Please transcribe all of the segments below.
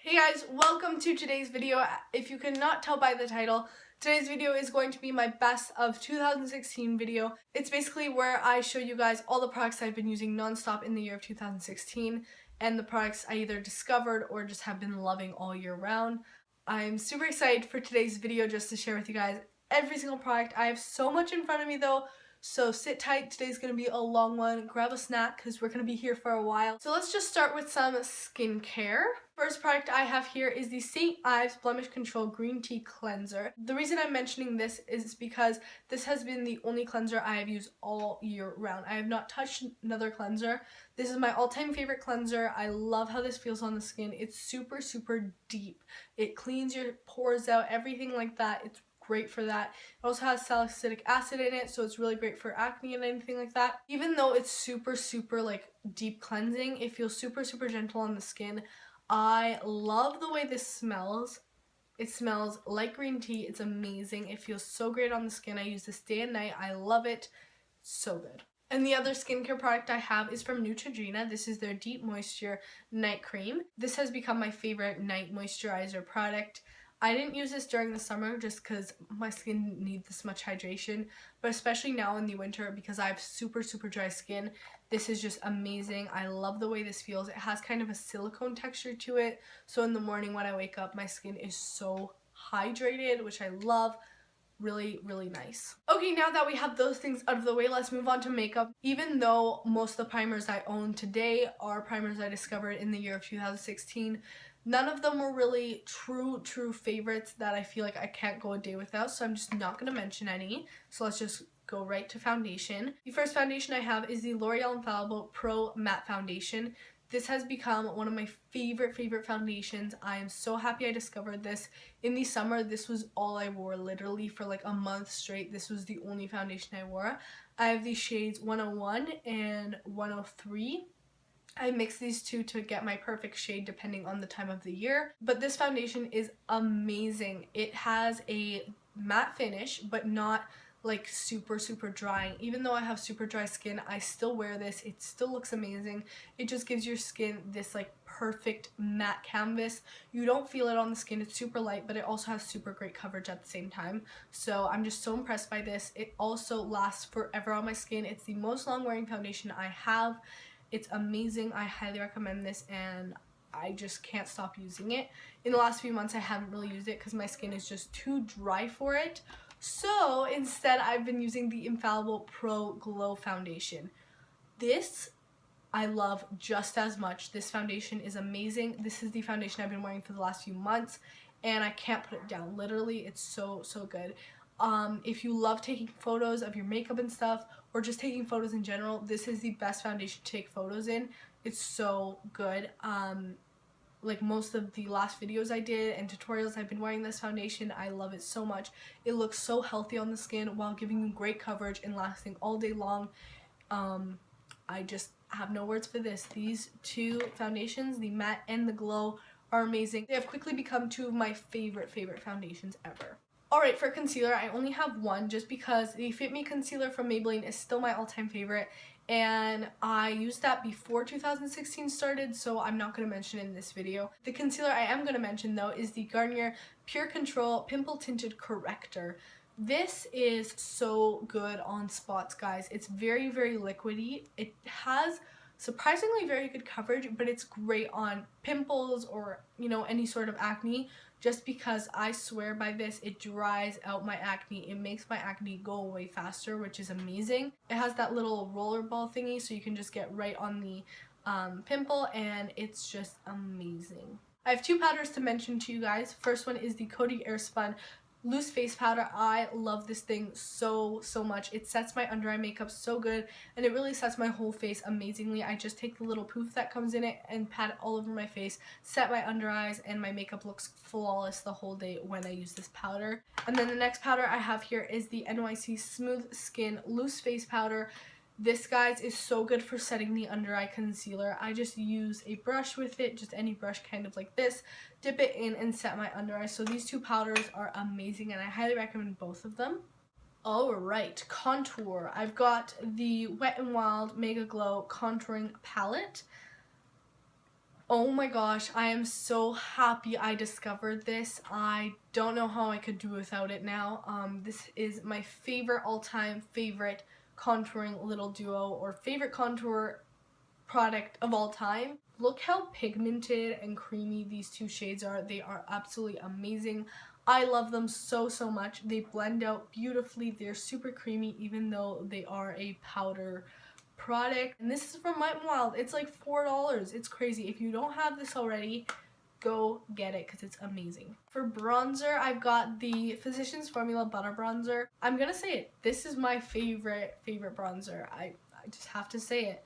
Hey guys, welcome to today's video. If you cannot tell by the title, today's video is going to be my best of 2016 video. It's basically where I show you guys all the products I've been using non-stop in the year of 2016 and the products I either discovered or just have been loving all year round. I'm super excited for today's video just to share with you guys every single product. I have so much in front of me though, so sit tight. Today's going to be a long one. Grab a snack because we're going to be here for a while. So let's just start with some skincare. First product I have here is the St. Ives Blemish Control Green Tea Cleanser. The reason I'm mentioning this is because this has been the only cleanser I have used all year round. I have not touched another cleanser. This is my all-time favorite cleanser. I love how this feels on the skin. It's super, super deep. It cleans your pores out, everything like that. It's great for that. It also has salicylic acid in it, so it's really great for acne and anything like that. Even though it's super, super like deep cleansing, it feels super, super gentle on the skin. I love the way this smells. It smells like green tea. It's amazing. It feels so great on the skin. I use this day and night. I love it. So good. And the other skincare product I have is from Neutrogena. This is their Deep Moisture Night Cream. This has become my favorite night moisturizer product. I didn't use this during the summer just because my skin didn't need this much hydration, but especially now in the winter because I have super, super dry skin, this is just amazing. I love the way this feels. It has kind of a silicone texture to it, so in the morning when I wake up, my skin is so hydrated, which I love. Really, really nice. Okay, now that we have those things out of the way, let's move on to makeup. Even though most of the primers I own today are primers I discovered in the year of 2016, none of them were really true favorites that I feel like I can't go a day without, so I'm just not going to mention any. So let's just go right to foundation. The first foundation I have is the Loreal Infallible Pro Matte Foundation. This has become one of my favorite foundations. I am so happy I discovered this. In the summer, this was all I wore literally for like a month straight. This was the only foundation I wore. I have the shades 101 and 103. I mix these two to get my perfect shade depending on the time of the year. But this foundation is amazing. It has a matte finish, but not like super, super drying. Even though I have super dry skin, I still wear this. It still looks amazing. It just gives your skin this like perfect matte canvas. You don't feel it on the skin. It's super light, but it also has super great coverage at the same time. So I'm just so impressed by this. It also lasts forever on my skin. It's the most long wearing foundation I have. It's amazing. I highly recommend this and I just can't stop using it. In the last few months I haven't really used it because my skin is just too dry for it. So instead I've been using the Infallible Pro Glow Foundation. This I love just as much. This foundation is amazing. This is the foundation I've been wearing for the last few months and I can't put it down. Literally, it's so, so good. If you love taking photos of your makeup and stuff or just taking photos in general, this is the best foundation to take photos in. It's so good. Like most of the last videos I did and tutorials, I've been wearing this foundation. I love it so much. It looks so healthy on the skin while giving you great coverage and lasting all day long. I just have no words for this. These two foundations, the matte and the glow, are amazing. They have quickly become two of my favorite foundations ever. Alright, for concealer, I only have one just because the Fit Me concealer from Maybelline is still my all-time favorite, and I used that before 2016 started, so I'm not going to mention it in this video. The concealer I am going to mention, though, is the Garnier Pure Control Pimple Tinted Corrector. This is so good on spots, guys. It's very, very liquidy. It has surprisingly very good coverage, but it's great on pimples or, you know, any sort of acne. Just because I swear by this, it dries out my acne. It makes my acne go away faster, which is amazing. It has that little roller ball thingy so you can just get right on the pimple, and it's just amazing. I have two powders to mention to you guys. First one is the Coty Airspun Loose Face Powder. I love this thing so much. It sets my under eye makeup so good and it really sets my whole face amazingly. I just take the little poof that comes in it and pat it all over my face, set my under eyes, and my makeup looks flawless the whole day when I use this powder. And then the next powder I have here is the NYC Smooth Skin Loose Face Powder. This, guys, is so good for setting the under eye concealer. I just use a brush with it, just any brush kind of like this, dip it in and set my under eye. So these two powders are amazing and I highly recommend both of them. Alright, contour. I've got the Wet n Wild Mega Glow Contouring Palette. Oh my gosh, I am so happy I discovered this. I don't know how I could do without it now. This is my favorite all-time favorite contouring little duo, or favorite contour product of all time. Look how pigmented and creamy these two shades are. They are absolutely amazing. I love them so much. They blend out beautifully. They're super creamy even though they are a powder product. And this is from Wet n Wild. It's like $4. It's crazy. If you don't have this already, go get it because it's amazing. For bronzer, I've got the Physicians Formula Butter Bronzer. I'm gonna say it. This is my favorite bronzer. I just have to say it.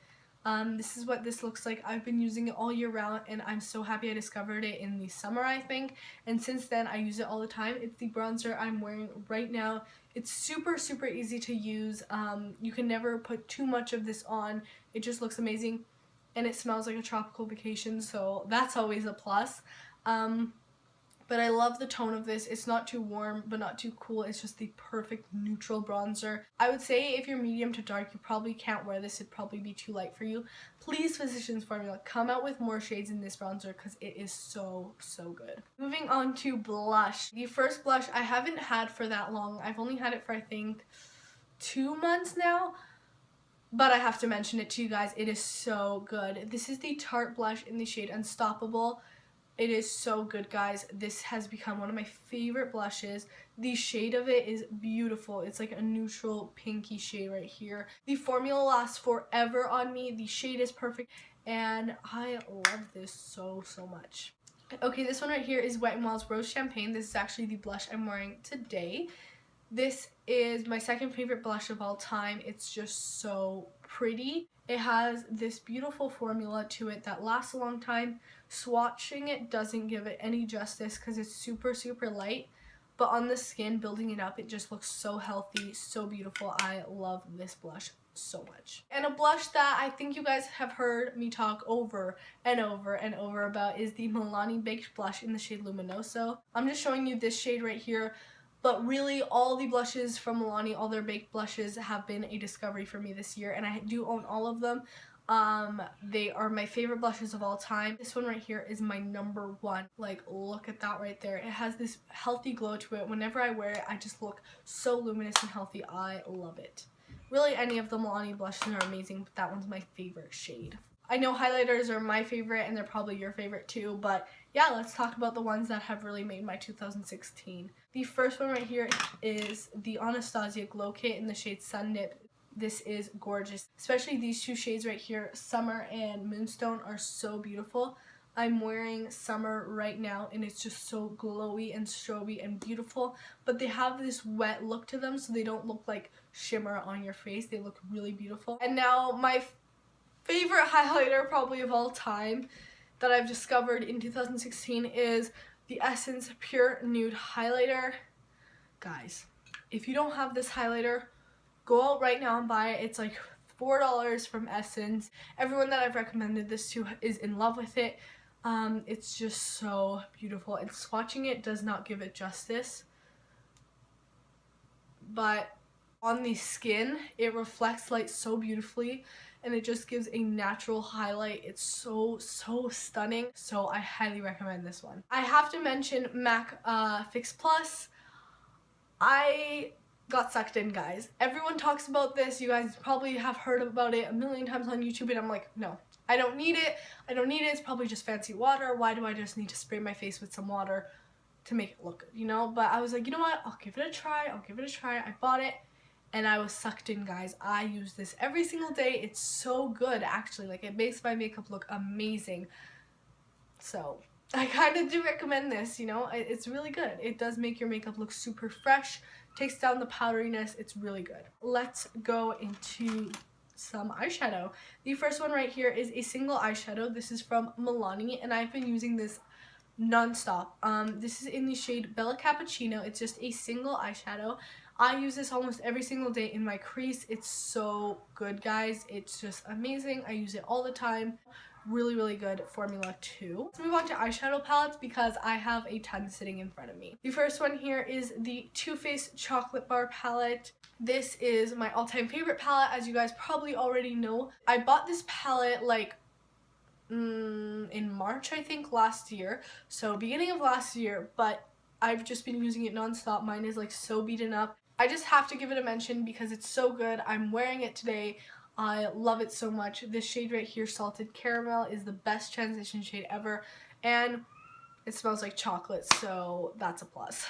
This is what this looks like. I've been using it all year round and I'm so happy I discovered it in the summer, I think. And since then, I use it all the time. It's the bronzer I'm wearing right now. It's super easy to use. You can never put too much of this on. It just looks amazing. And it smells like a tropical vacation, so that's always a plus. But I love the tone of this. It's not too warm, but not too cool. It's just the perfect neutral bronzer. I would say if you're medium to dark, you probably can't wear this. It'd probably be too light for you. Please, Physicians Formula, come out with more shades in this bronzer because it is so good. Moving on to blush. The first blush I haven't had for that long. I've only had it for, I think, 2 months now. But I have to mention it to you guys. It is so good. This is the Tarte blush in the shade Unstoppable. It is so good, guys. This has become one of my favorite blushes. The shade of it is beautiful. It's like a neutral pinky shade right here. The formula lasts forever on me. The shade is perfect and I love this so much. Okay, this one right here is Wet n Wild's Rose Champagne. This is actually the blush I'm wearing today. This is my second favorite blush of all time. It's just so pretty. It has this beautiful formula to it that lasts a long time. Swatching it doesn't give it any justice because it's super light. But on the skin, building it up, it just looks so healthy, so beautiful. I love this blush so much. And a blush that I think you guys have heard me talk over and over about is the Milani Baked Blush in the shade Luminoso. I'm just showing you this shade right here. But really, all the blushes from Milani, all their baked blushes have been a discovery for me this year, and I do own all of them. They are my favorite blushes of all time. This one right here is my number one. Like, look at that right there. It has this healthy glow to it. Whenever I wear it, I just look so luminous and healthy. I love it. Really, any of the Milani blushes are amazing, but that one's my favorite shade. I know highlighters are my favorite and they're probably your favorite too, but yeah, let's talk about the ones that have really made my 2016. The first one right here is the Anastasia Glow Kit in the shade Sun Nip. This is gorgeous, especially these two shades right here, Summer and Moonstone, are so beautiful. I'm wearing Summer right now and it's just so glowy and stroby and beautiful, but they have this wet look to them, so they don't look like shimmer on your face. They look really beautiful. And now my favorite highlighter probably of all time that I've discovered in 2016 is the Essence Pure Nude Highlighter. Guys, if you don't have this highlighter, go out right now and buy it. It's like $4 from Essence. Everyone that I've recommended this to is in love with it. It's just so beautiful, and swatching it does not give it justice. But on the skin, it reflects light so beautifully, and it just gives a natural highlight. It's so stunning. So I highly recommend this one. I have to mention MAC Fix Plus. I got sucked in, guys. Everyone talks about this. You guys probably have heard about it a million times on YouTube, and I'm like, no, I don't need it. I don't need it. It's probably just fancy water. Why do I just need to spray my face with some water to make it look good, you know? But I was like, you know what? I'll give it a try. I bought it. And I was sucked in, guys. I use this every single day. It's so good, actually. Like, it makes my makeup look amazing. So, I kind of do recommend this, you know. It's really good. It does make your makeup look super fresh. Takes down the powderiness. It's really good. Let's go into some eyeshadow. The first one right here is a single eyeshadow. This is from Milani, and I've been using this non-stop. This is in the shade Bella Cappuccino. It's just a single eyeshadow. I use this almost every single day in my crease. It's so good, guys. It's just amazing. I use it all the time. Really good formula too. Let's move on to eyeshadow palettes because I have a ton sitting in front of me. The first one here is the Too Faced Chocolate Bar palette. This is my all-time favorite palette, as you guys probably already know. I bought this palette like in March, I think, last year. So beginning of last year, but I've just been using it non-stop. Mine is like so beaten up. I just have to give it a mention because it's so good. I'm wearing it today. I love it so much. This shade right here, Salted Caramel, is the best transition shade ever, and it smells like chocolate, so that's a plus.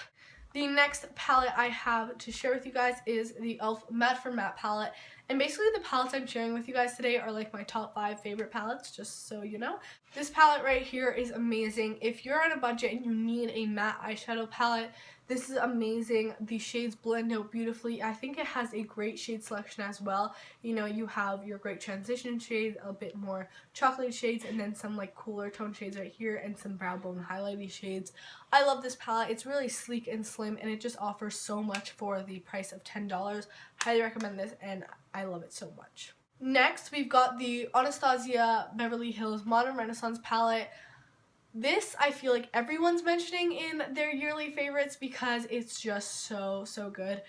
The next palette I have to share with you guys is the e.l.f. Matte for Matte palette. And basically the palettes I'm sharing with you guys today are like my top 5 favorite palettes, just so you know. This palette right here is amazing. If you're on a budget and you need a matte eyeshadow palette, this is amazing. The shades blend out beautifully. I think it has a great shade selection as well. You know, you have your great transition shades, a bit more chocolate shades, and then some like cooler tone shades right here, and some brow bone highlighty shades. I love this palette. It's really sleek and slim, and it just offers so much for the price of $10. Highly recommend this, and I love it so much. Next, we've got the Anastasia Beverly Hills Modern Renaissance palette. This, I feel like everyone's mentioning in their yearly favorites because it's just so good.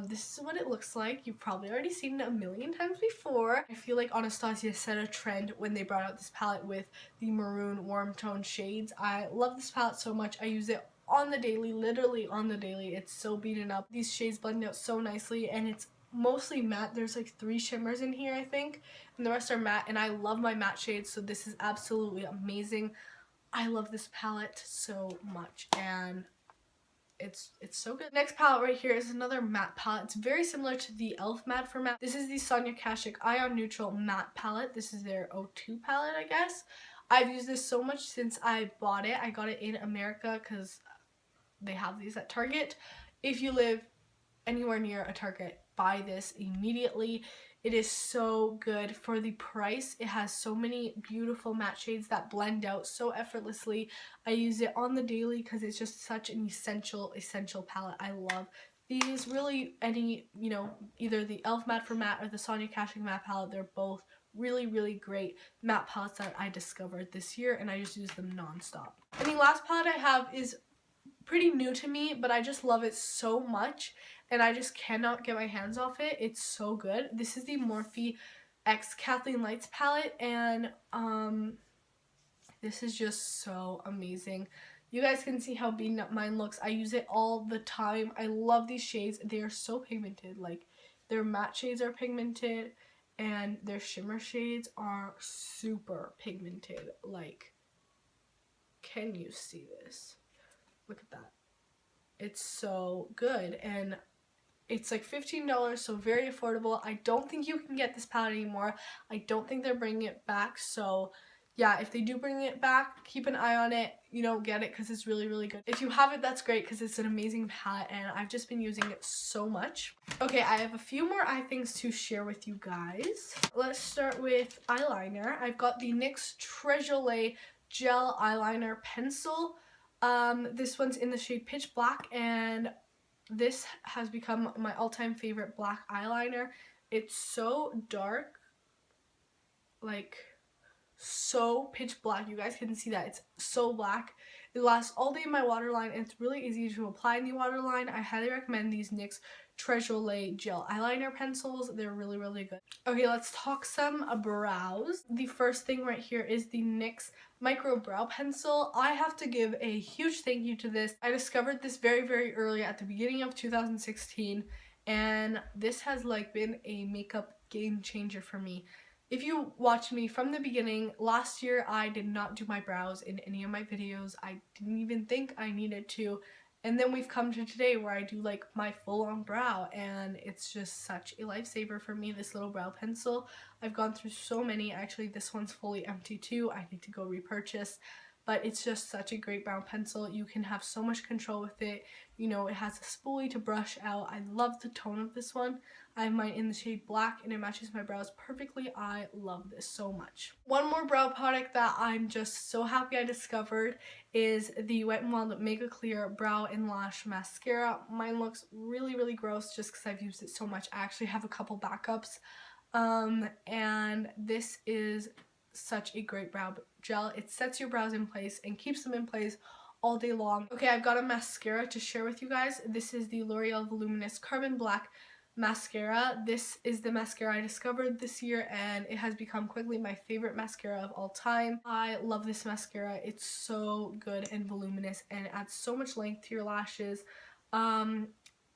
This is what it looks like. You've probably already seen it a million times before. I feel like Anastasia set a trend when they brought out this palette with the maroon warm tone shades. I love this palette so much. I use it on the daily, literally on the daily. It's so beaten up. These shades blend out so nicely, and it's mostly matte. There's like 3 shimmers in here, I think, and the rest are matte, and I love my matte shades, so this is absolutely amazing. I love this palette so much, and it's so good. Next palette right here is another matte palette. It's very similar to the e.l.f. Matte for Matte. This is the Sonia Kashuk Ion Neutral Matte palette. This is their O2 palette, I guess. I've used this so much since I bought it. I got it in America because they have these at Target. If you live anywhere near a Target, buy this immediately. It is so good for the price. It has so many beautiful matte shades that blend out so effortlessly. I use it on the daily because it's just such an essential palette. I love these. Really, any, you know, either the e.l.f. Matte for Matte or the Sonia Kashuk Matte palette, they're both really great matte palettes that I discovered this year, and I just use them non-stop. And the last palette I have is pretty new to me, but I just love it so much, and I just cannot get my hands off it. It's so good. This is the Morphe X Kathleenlights palette, and this is just so amazing. You guys can see how beaten up mine looks. I use it all the time. I love these shades. They are so pigmented. Like, their matte shades are pigmented, and their shimmer shades are super pigmented. Like, can you see this? Look at that. It's so good, and it's like $15, so very affordable. I don't think you can get this palette anymore. I don't think they're bringing it back, so yeah, if they do bring it back, keep an eye on it. You know, get it because it's really good. If you have it, that's great because it's an amazing palette, and I've just been using it so much. Okay, I have a few more eye things to share with you guys. Let's start with eyeliner. I've got the NYX Treasure Gel Eyeliner Pencil. This one's in the shade Pitch Black, and this has become my all-time favorite black eyeliner. It's so dark, like so pitch black. You guys can see that. It's so black. It lasts all day in my waterline, and it's really easy to apply in the waterline. I highly recommend these NYX Treasure Gel Eyeliner Pencils. They're really good. Okay, let's talk some brows. The first thing right here is the NYX Micro Brow Pencil. I have to give a huge thank you to this. I discovered this very early at the beginning of 2016, and this has like been a makeup game changer for me. If you watched me from the beginning, last year I did not do my brows in any of my videos. I didn't even think I needed to. And then we've come to today where I do like my full-on brow, and it's just such a lifesaver for me, this little brow pencil. I've gone through so many. Actually, this one's fully empty too. I need to go repurchase. But it's just such a great brow pencil. You can have so much control with it. You know, it has a spoolie to brush out. I love the tone of this one. I have mine in the shade Black, and it matches my brows perfectly. I love this so much. One more brow product that I'm just so happy I discovered is the Wet n Wild Mega Clear Brow and Lash Mascara. Mine looks really gross just because I've used it so much. I actually have a couple backups. And this is such a great brow gel. It sets your brows in place and keeps them in place all day long. Okay, I've got a mascara to share with you guys. This is the L'Oreal Voluminous Carbon Black mascara. This is the mascara I discovered this year, and it has become quickly my favorite mascara of all time. I love this mascara. It's so good and voluminous, and it adds so much length to your lashes.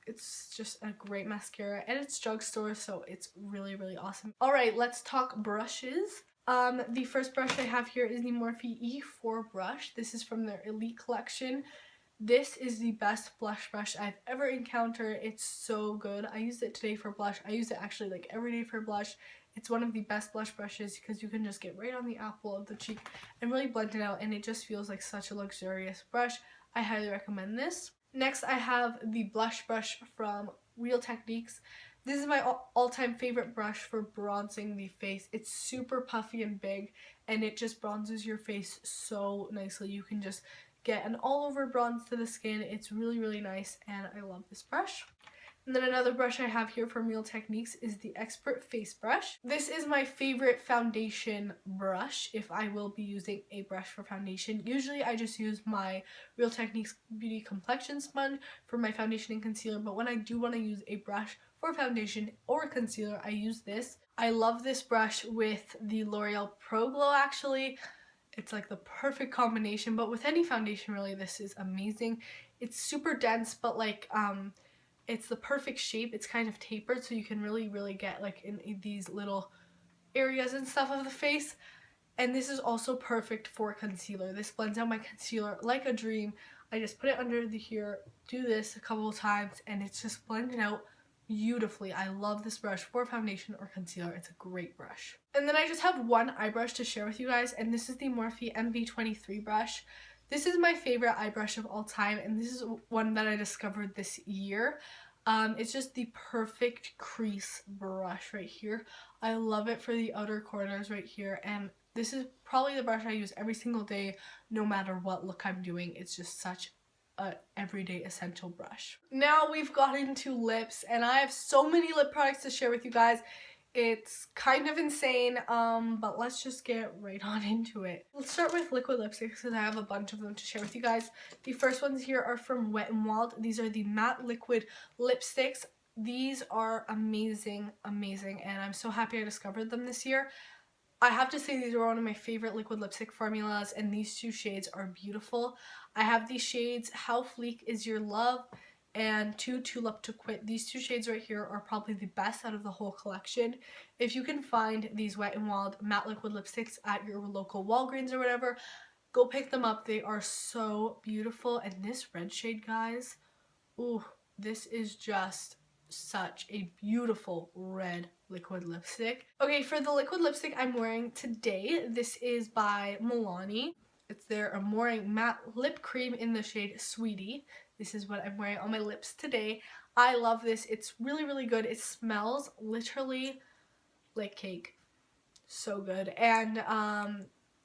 It's just a great mascara, and it's drugstore, so it's really, really awesome. Alright, let's talk brushes. The first brush I have here is the Morphe E4 brush. This is from their Elite collection. This is the best blush brush I've ever encountered. It's so good. I used it today for blush. I use it actually like every day for blush. It's one of the best blush brushes because you can just get right on the apple of the cheek and really blend it out, and it just feels like such a luxurious brush. I highly recommend this. Next, I have the blush brush from Real Techniques. This is my all-time favorite brush for bronzing the face. It's super puffy and big, and it just bronzes your face so nicely. You can just get an all-over bronze to the skin. It's really, really nice, and I love this brush. And then another brush I have here from Real Techniques is the Expert Face Brush. This is my favorite foundation brush if I will be using a brush for foundation. Usually I just use my Real Techniques Beauty Complexion Sponge for my foundation and concealer, but when I do want to use a brush for foundation or concealer, I use this. I love this brush with the L'Oreal Pro Glow actually. It's like the perfect combination, but with any foundation really, this is amazing. It's super dense, but like it's the perfect shape. It's kind of tapered, so you can really get like in these little areas and stuff of the face. And this is also perfect for concealer. This blends out my concealer like a dream. I just put it under the here, do this a couple of times, and it's just blended out beautifully. I love this brush for foundation or concealer. It's a great brush. And then I just have one eye brush to share with you guys, and this is the Morphe MV23 brush. This is my favorite eye brush of all time, and this is one that I discovered this year. It's just the perfect crease brush right here. I love it for the outer corners right here, and this is probably the brush I use every single day, no matter what look I'm doing. It's just such an everyday essential brush. Now we've got into lips, and I have so many lip products to share with you guys. It's kind of insane, but let's just get right on into it. Let's start with liquid lipsticks because I have a bunch of them to share with you guys. The first ones here are from Wet n Wild. These are the matte liquid lipsticks. These are amazing, amazing, and I'm so happy I discovered them this year. I have to say these are one of my favorite liquid lipstick formulas, and these two shades are beautiful. I have these shades, How Fleek Is Your Love and Tulip to Quit. These two shades right here are probably the best out of the whole collection. If you can find these Wet n Wild matte liquid lipsticks at your local Walgreens or whatever, go pick them up. They are so beautiful. And this red shade, guys, ooh, this is just such a beautiful red liquid lipstick. Okay, for the liquid lipstick I'm wearing today, this is by Milani. It's their Amore Matte Lip Cream in the shade Sweetie. This is what I'm wearing on my lips today. I love this. It's really, really good. It smells literally like cake. So good. And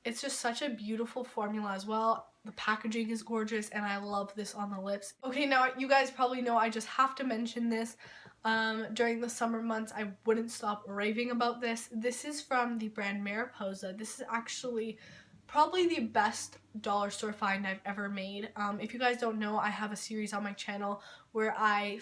it's just such a beautiful formula as well. The packaging is gorgeous, and I love this on the lips. Okay, now you guys probably know I just have to mention this. During the summer months, I wouldn't stop raving about this. This is from the brand Mariposa. This is actually probably the best dollar store find I've ever made. If you guys don't know, I have a series on my channel where I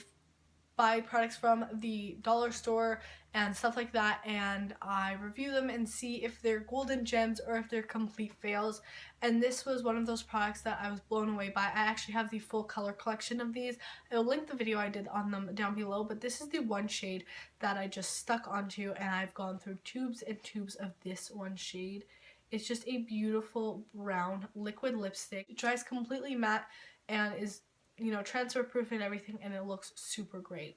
buy products from the dollar store and stuff like that, and I review them and see if they're golden gems or if they're complete fails. And this was one of those products that I was blown away by. I actually have the full color collection of these. I will link the video I did on them down below, but this is the one shade that I just stuck onto, and I've gone through tubes and tubes of this one shade. It's just a beautiful brown liquid lipstick. It dries completely matte and is, you know, transfer proof and everything, and it looks super great.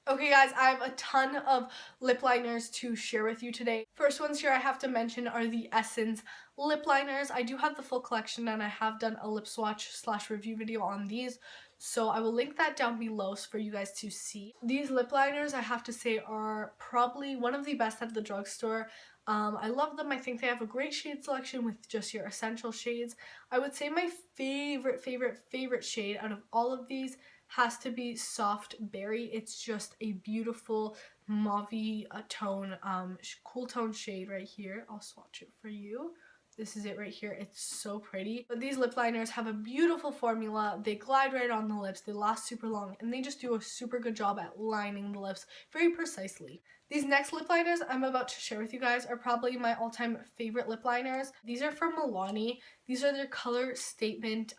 Okay guys, I have a ton of lip liners to share with you today. First ones here I have to mention are the Essence lip liners. I do have the full collection, and I have done a lip swatch / review video on these, so I will link that down below for you guys to see. These lip liners, I have to say, are probably one of the best at the drugstore. I love them. I think they have a great shade selection with just your essential shades. I would say my favorite shade out of all of these has to be Soft Berry. It's just a beautiful mauve tone, cool tone shade right here. I'll swatch it for you. This is it right here. It's so pretty. But these lip liners have a beautiful formula. They glide right on the lips. They last super long. And they just do a super good job at lining the lips very precisely. These next lip liners I'm about to share with you guys are probably my all-time favorite lip liners. These are from Milani. These are their color statement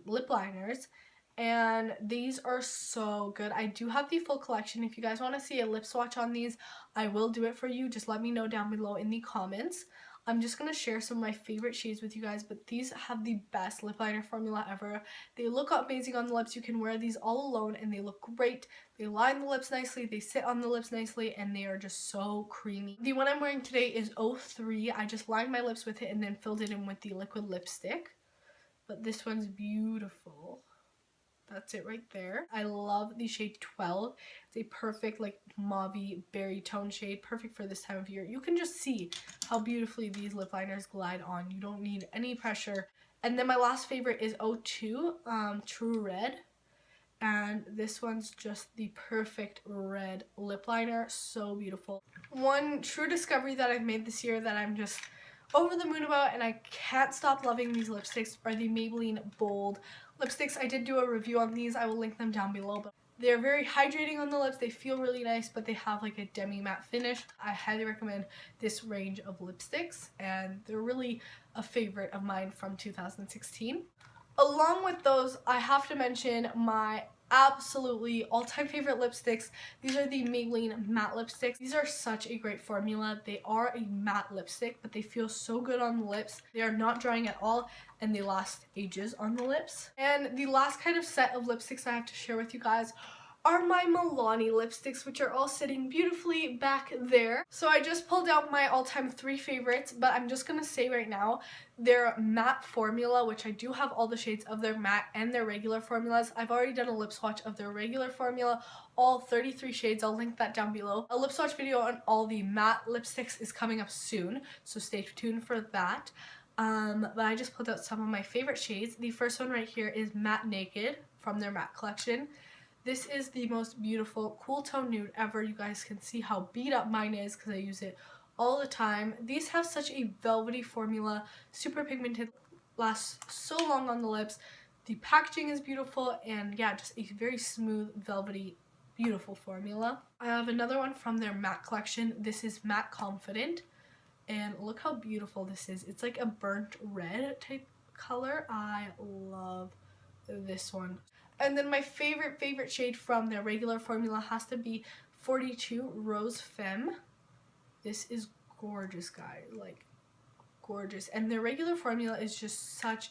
lip liners. And these are so good. I do have the full collection. If you guys want to see a lip swatch on these, I will do it for you. Just let me know down below in the comments. I'm just going to share some of my favorite shades with you guys, but these have the best lip liner formula ever. They look amazing on the lips. You can wear these all alone and they look great. They line the lips nicely, they sit on the lips nicely, and they are just so creamy. The one I'm wearing today is 03. I just lined my lips with it and then filled it in with the liquid lipstick. But this one's beautiful. That's it right there. I love the shade 12. It's a perfect like mauve berry tone shade, perfect for this time of year. You can just see how beautifully these lip liners glide on. You don't need any pressure. And then my last favorite is 02, True Red. And this one's just the perfect red lip liner. So beautiful. One true discovery that I've made this year that I'm just over the moon about, and I can't stop loving these lipsticks, are the Maybelline Bold lipsticks. I did do a review on these. I will link them down below. But they're very hydrating on the lips. They feel really nice, but they have like a demi matte finish. I highly recommend this range of lipsticks, and they're really a favorite of mine from 2016. Along with those, I have to mention my absolutely all-time favorite lipsticks. These are the Maybelline matte lipsticks. These are such a great formula. They are a matte lipstick, but they feel so good on the lips. They are not drying at all, and they last ages on the lips. And the last kind of set of lipsticks I have to share with you guys are my Milani lipsticks, which are all sitting beautifully back there. So I just pulled out my all-time 3 favorites, but I'm just gonna say right now, their matte formula, which I do have all the shades of their matte and their regular formulas. I've already done a lip swatch of their regular formula, all 33 shades. I'll link that down below. A lip swatch video on all the matte lipsticks is coming up soon, so stay tuned for that. But I just pulled out some of my favorite shades. The first one right here is Matte Naked from their matte collection. This is the most beautiful cool tone nude ever. You guys can see how beat up mine is because I use it all the time. These have such a velvety formula, super pigmented, lasts so long on the lips. The packaging is beautiful, and yeah, just a very smooth, velvety, beautiful formula. I have another one from their matte collection. This is Matte Confident, and look how beautiful this is. It's like a burnt red type color. I love this one. And then my favorite shade from their regular formula has to be 42 Rose Femme. This is gorgeous, guys, like gorgeous. And their regular formula is just such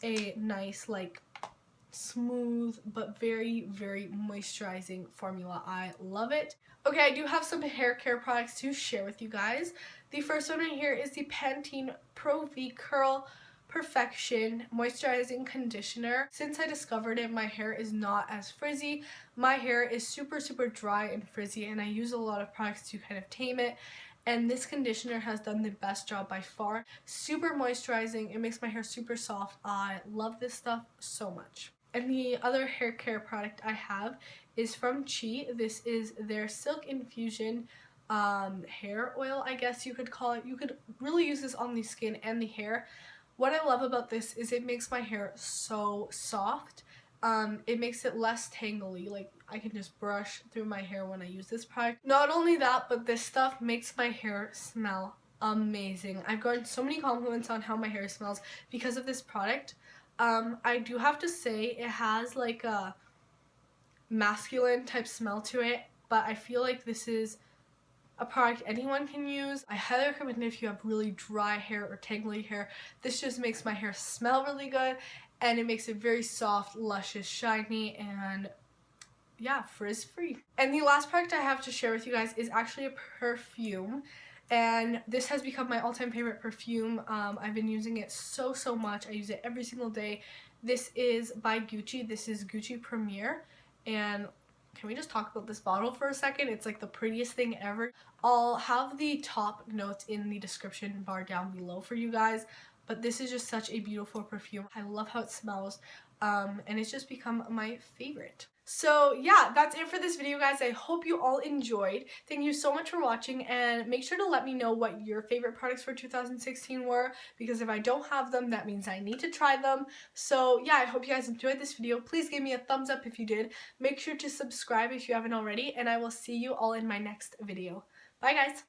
a nice, like smooth but very moisturizing formula. I love it. Okay, I do have some hair care products to share with you guys. The first one right here is the Pantene Pro V Curl Perfection Moisturizing Conditioner. Since I discovered it, my hair is not as frizzy. My hair is super dry and frizzy, and I use a lot of products to kind of tame it. And this conditioner has done the best job by far. Super moisturizing. It makes my hair super soft. I love this stuff so much. And the other hair care product I have is from Chi. This is their Silk Infusion hair oil, I guess you could call it. You could really use this on the skin and the hair. What I love about this is it makes my hair so soft. It makes it less tangly. Like, I can just brush through my hair when I use this product. Not only that, but this stuff makes my hair smell amazing. I've gotten so many compliments on how my hair smells because of this product. I do have to say it has like a masculine type smell to it, but I feel like this is a product anyone can use. I highly recommend it if you have really dry hair or tangly hair. This just makes my hair smell really good, and it makes it very soft, luscious, shiny, and yeah, frizz free. And the last product I have to share with you guys is actually a perfume, and this has become my all-time favorite perfume. I've been using it so much. I use it every single day. This is by Gucci. This is Gucci Premier, and can we just talk about this bottle for a second? It's like the prettiest thing ever. I'll have the top notes in the description bar down below for you guys, but this is just such a beautiful perfume. I love how it smells. and it's just become my favorite. So yeah, that's it for this video, guys. I hope you all enjoyed. Thank you so much for watching, and make sure to let me know what your favorite products for 2016 were, because if I don't have them, that means I need to try them. So yeah, I hope you guys enjoyed this video. Please give me a thumbs up if you did. Make sure to subscribe if you haven't already, and I will see you all in my next video. Bye, guys.